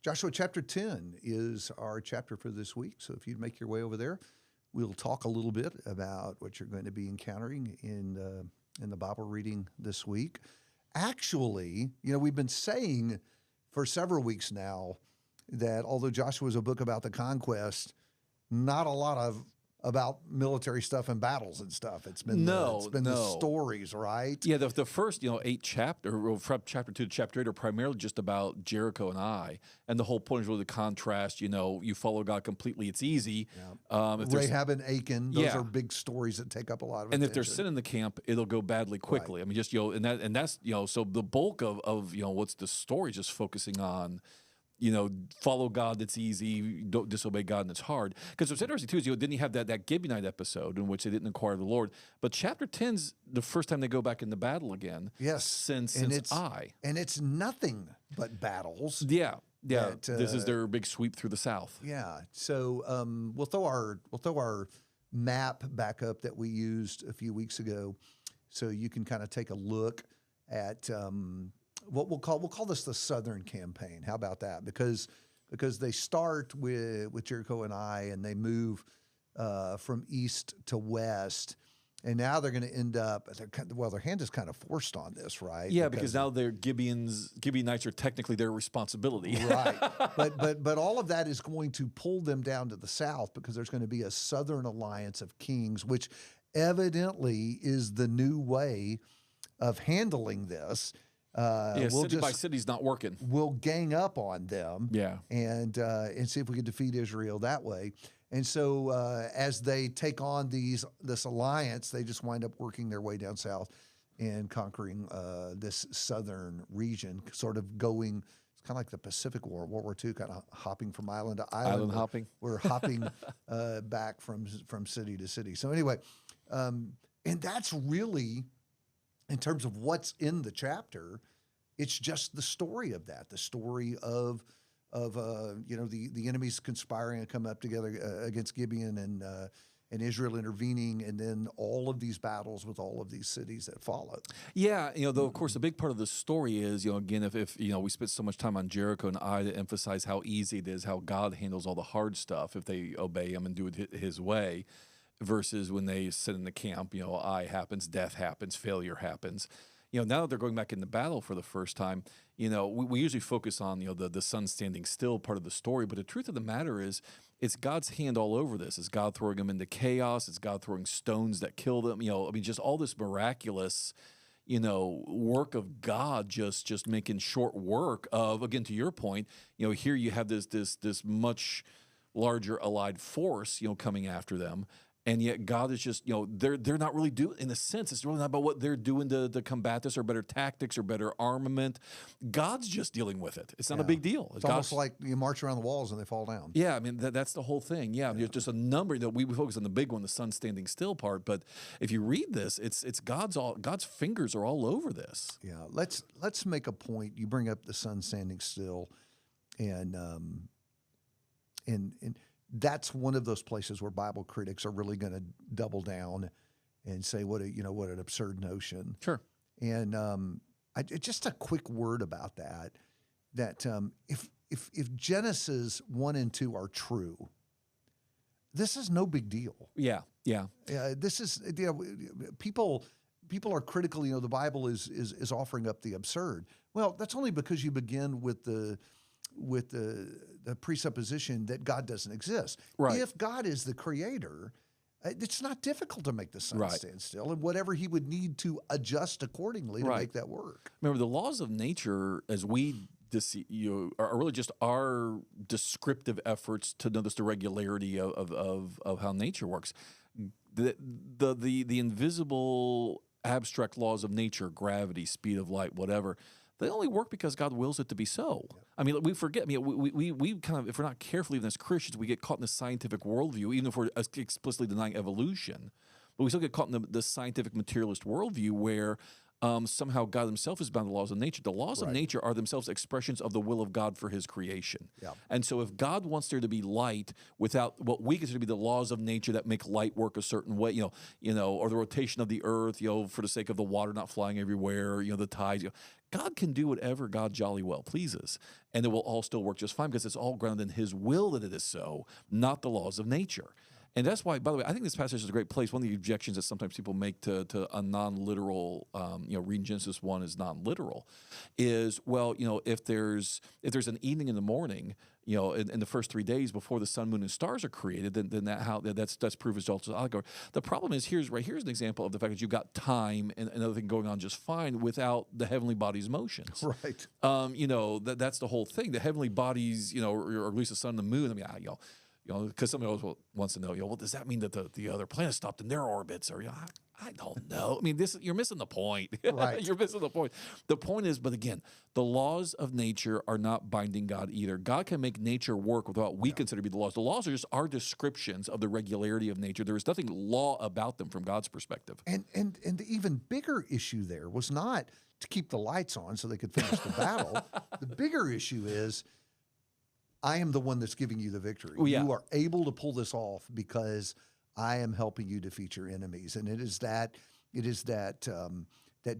Joshua chapter 10 is our chapter for this week. So if you'd make your way over there, we'll talk a little bit about what you're going to be encountering in the Bible reading this week. Actually, we've been saying for several weeks now that although Joshua is a book about the conquest, not a lot about military stuff and battles and stuff. It's been the stories, right? Yeah, the first 8 from chapter 2 to chapter 8 are primarily just about Jericho and Ai, and the whole point is really the contrast. You follow God completely; it's easy. Yeah. Rahab and Achan; those are big stories that take up a lot of attention. And if there's sin in the camp, it'll go badly quickly. Right. I mean, that's so the bulk of what's the story is just focusing on. Follow God, that's easy. Don't disobey God, and it's hard. Because what's interesting, too, is didn't you have that Gibeonite episode in which they didn't inquire of the Lord? But chapter 10's the first time they go back into battle again. Yes. Since Ai. And it's nothing but battles. Yeah. This is their big sweep through the South. Yeah. So we'll throw our map back up that we used a few weeks ago, so you can kind of take a look at what we'll call this the Southern Campaign. How about that? Because they start with Jericho and Ai, and they move from east to west, and now they're going to end up. Their hand is kind of forced on this, right? Yeah, because now they're Gibeonites are technically their responsibility, right? But all of that is going to pull them down to the south because there's going to be a Southern alliance of kings, which evidently is the new way of handling this. City by city's not working. We'll gang up on them, and see if we can defeat Israel that way. And so, as they take on this alliance, they just wind up working their way down south and conquering this southern region. Sort of going, it's kind of like the Pacific War, World War II, kind of hopping from island to island. Island hopping. We're hopping back from city to city. So anyway, and that's really. In terms of what's in the chapter, it's just the story of that, the story of the enemies conspiring and coming up together against Gibeon and Israel intervening, and then all of these battles with all of these cities that followed. Yeah, though of course a big part of the story is again if we spent so much time on Jericho and Ai to emphasize how easy it is, how God handles all the hard stuff if they obey Him and do it His way. Versus when they sit in the camp, Ai happens, death happens, failure happens. Now that they're going back into battle for the first time, we usually focus on, the sun standing still part of the story. But the truth of the matter is, it's God's hand all over this. It's God throwing them into chaos. It's God throwing stones that kill them. Just all this miraculous, work of God just making short work of, again, to your point, here you have this much larger allied force, coming after them. And yet God is just, they're not really doing, in a sense, it's really not about what they're doing to combat this or better tactics or better armament. God's just dealing with it. It's not a big deal. It's almost like you march around the walls and they fall down. Yeah, that's the whole thing. Yeah, there's just a number that we focus on the big one, the sun standing still part. But if you read this, it's God's fingers are all over this. Yeah, let's make a point. You bring up the sun standing still, and that's one of those places where Bible critics are really going to double down and say what an absurd notion. Sure. And just a quick word about that. If Genesis 1 and 2 are true, this is no big deal. Yeah. This is people are critical. The Bible is offering up the absurd. Well, that's only because you begin with the presupposition that God doesn't exist. Right. If God is the creator, it's not difficult to make the sun stand still, and whatever He would need to adjust accordingly to make that work. Remember, the laws of nature, as we are really just our descriptive efforts to notice the regularity of how nature works. The invisible abstract laws of nature, gravity, speed of light, whatever, they only work because God wills it to be so. Yeah. I mean, we forget. I mean, we kind of, if we're not careful, even as Christians, we get caught in the scientific worldview, even if we're explicitly denying evolution. But we still get caught in the scientific materialist worldview where somehow God himself is bound to the laws of nature. The laws of Right. nature are themselves expressions of the will of God for his creation. Yeah. And so if God wants there to be light without what we consider to be the laws of nature that make light work a certain way, or the rotation of the earth, for the sake of the water not flying everywhere, the tides, God can do whatever God jolly well pleases, and it will all still work just fine because it's all grounded in his will that it is so, not the laws of nature. And that's why, by the way, I think this passage is a great place. One of the objections that sometimes people make to a non-literal, reading Genesis 1 is non-literal, is, well, if there's an evening and the morning, in the first 3 days before the sun, moon, and stars are created, then that's proof is also allegory. The problem is here's an example of the fact that you've got time and another thing going on just fine without the heavenly body's motions. Right. That's the whole thing. The heavenly bodies, or at least the sun and the moon. I mean, because somebody always wants to know, well, does that mean that the other planets stopped in their orbits? Or, I don't know. I mean, you're missing the point. Right. You're missing the point. The point is, but again, the laws of nature are not binding God either. God can make nature work with what we consider to be the laws. The laws are just our descriptions of the regularity of nature. There is nothing law about them from God's perspective. And the even bigger issue there was not to keep the lights on so they could finish the battle. The bigger issue is, I am the one that's giving you the victory. Well, yeah. You are able to pull this off because I am helping you defeat your enemies. And it is that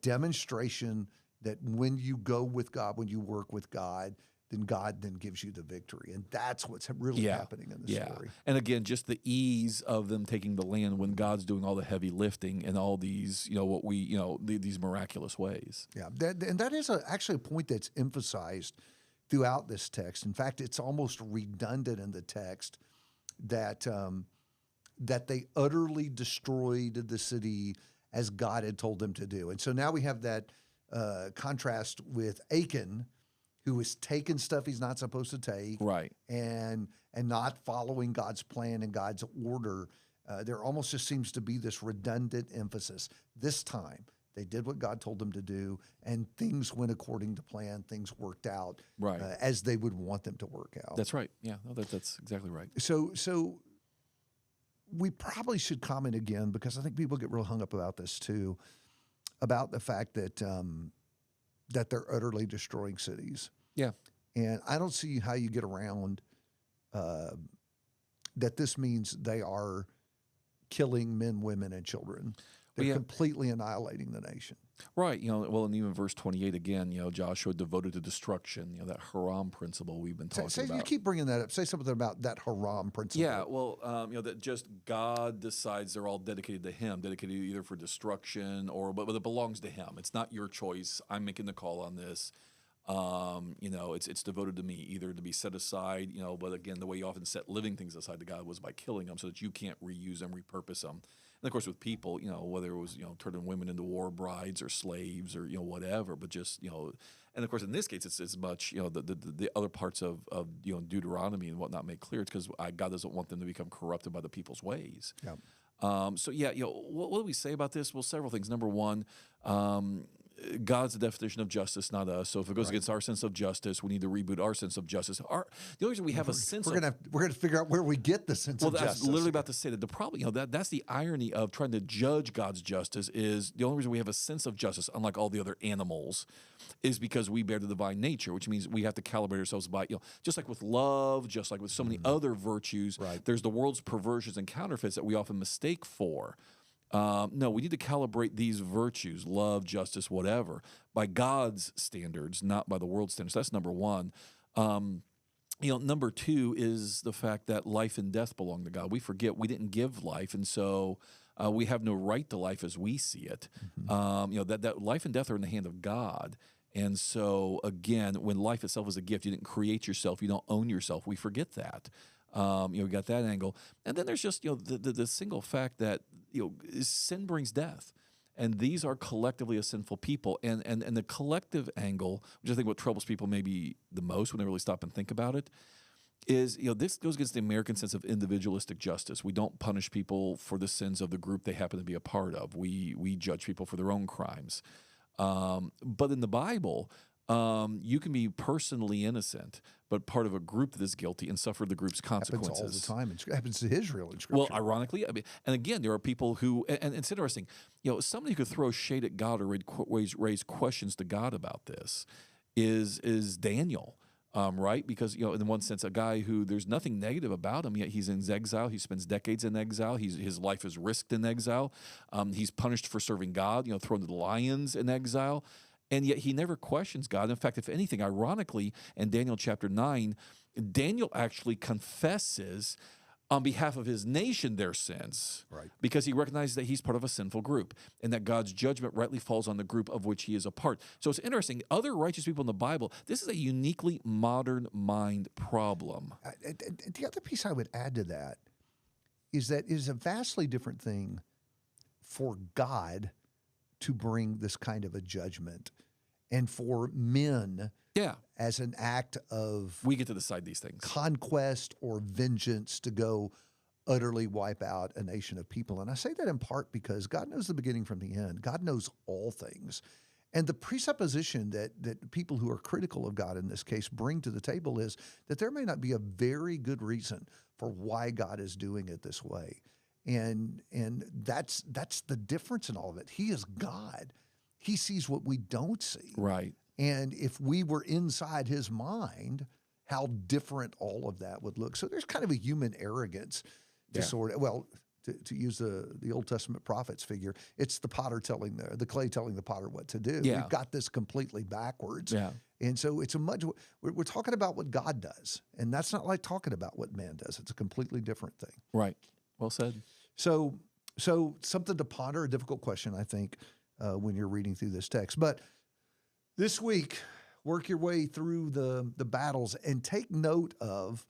demonstration that when you go with God, when you work with God, then God then gives you the victory. And that's what's really happening in the story. And again, just the ease of them taking the land when God's doing all the heavy lifting and all these, these miraculous ways. Yeah, and that is actually a point that's emphasized throughout this text. In fact, it's almost redundant in the text that they utterly destroyed the city as God had told them to do. And so now we have that contrast with Achan, who is taking stuff he's not supposed to take, right, and not following God's plan and God's order. There almost just seems to be this redundant emphasis. This time, they did what God told them to do, and things went according to plan. Things worked out right, as they would want them to work out. That's right. Yeah, no, that's exactly right. So we probably should comment again, because I think people get real hung up about this too, about the fact that that they're utterly destroying cities. Yeah. And I don't see how you get around that this means they are killing men, women, and children. They're completely annihilating the nation. Right. Well, and even verse 28 again, Joshua devoted to destruction, that Haram principle we've been talking about. You keep bringing that up. Say something about that Haram principle. Yeah, well, that just God decides they're all dedicated to him, dedicated either for destruction but it belongs to him. It's not your choice. I'm making the call on this. It's devoted to me, either to be set aside, but again, the way you often set living things aside to God was by killing them so that you can't reuse them, repurpose them. And of course, with people, whether it was, turning women into war brides or slaves or, whatever, but just, and of course, in this case, it's as much, the other parts of Deuteronomy and whatnot make clear. It's because God doesn't want them to become corrupted by the people's ways. Yeah. What do we say about this? Well, several things. Number one, God's the definition of justice, not us. So if it goes against our sense of justice, we need to reboot our sense of justice. The only reason we have a sense we're gonna figure out where we get the sense of justice. Well, that's literally about to say that the problem, that's the irony of trying to judge God's justice is the only reason we have a sense of justice, unlike all the other animals, is because we bear the divine nature, which means we have to calibrate ourselves by, just like with love, just like with so many other virtues, there's the world's perversions and counterfeits that we often mistake for. No, we need to calibrate these virtues, love, justice, whatever, by God's standards, not by the world's standards. That's number one. Number two is the fact that life and death belong to God. We forget we didn't give life, and so we have no right to life as we see it. That life and death are in the hand of God. And so, again, when life itself is a gift, you didn't create yourself, you don't own yourself. We forget that. We got that angle. And then there's just, the single fact that, sin brings death. And these are collectively a sinful people. And the collective angle, which I think what troubles people maybe the most when they really stop and think about it, is, this goes against the American sense of individualistic justice. We don't punish people for the sins of the group they happen to be a part of. We judge people for their own crimes. But in the Bible, you can be personally innocent, but but part of a group that is guilty and suffered the group's Happens consequences. all the time. It happens to Israel in Scripture. Well, ironically, I mean, and again, there are people who, and it's interesting, somebody who could throw shade at God or raise questions to God about this is Daniel. Right? Because, in one sense, a guy who there's nothing negative about him, yet he's in exile. He spends decades in exile. His life is risked in exile. He's punished for serving God, thrown to the lions in exile. And yet he never questions God. In fact, if anything, ironically, in Daniel chapter 9, Daniel actually confesses on behalf of his nation their sins, Right. because he recognizes that he's part of a sinful group and that God's judgment rightly falls on the group of which he is a part. So it's interesting. Other righteous people in the Bible, this is a uniquely modern mind problem. The other piece I would add to that is that it is a vastly different thing for God to bring this kind of a judgment and for men Yeah, as an act of we get to decide these things. conquest or vengeance to go utterly wipe out a nation of people. And I say that in part because God knows the beginning from the end. God knows all things. And the presupposition that people who are critical of God in this case bring to the table is that there may not be a very good reason for why God is doing it this way. And that's the difference in all of it. He is God. He sees what we don't see. Right. And if we were inside his mind, how different all of that would look. So there's kind of a human arrogance to to use the Old Testament prophets figure, it's the potter telling the clay telling the potter what to do. Yeah. We've got this completely backwards. Yeah. And so it's we're talking about what God does. And that's not like talking about what man does. It's a completely different thing. Right. Well said. So something to ponder, a difficult question, I think, when you're reading through this text. But this week, work your way through the battles and take note of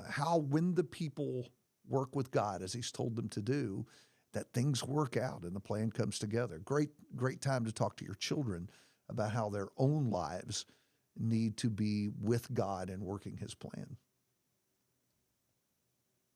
how when the people work with God as he's told them to do, that things work out and the plan comes together. Great time to talk to your children about how their own lives need to be with God and working his plan.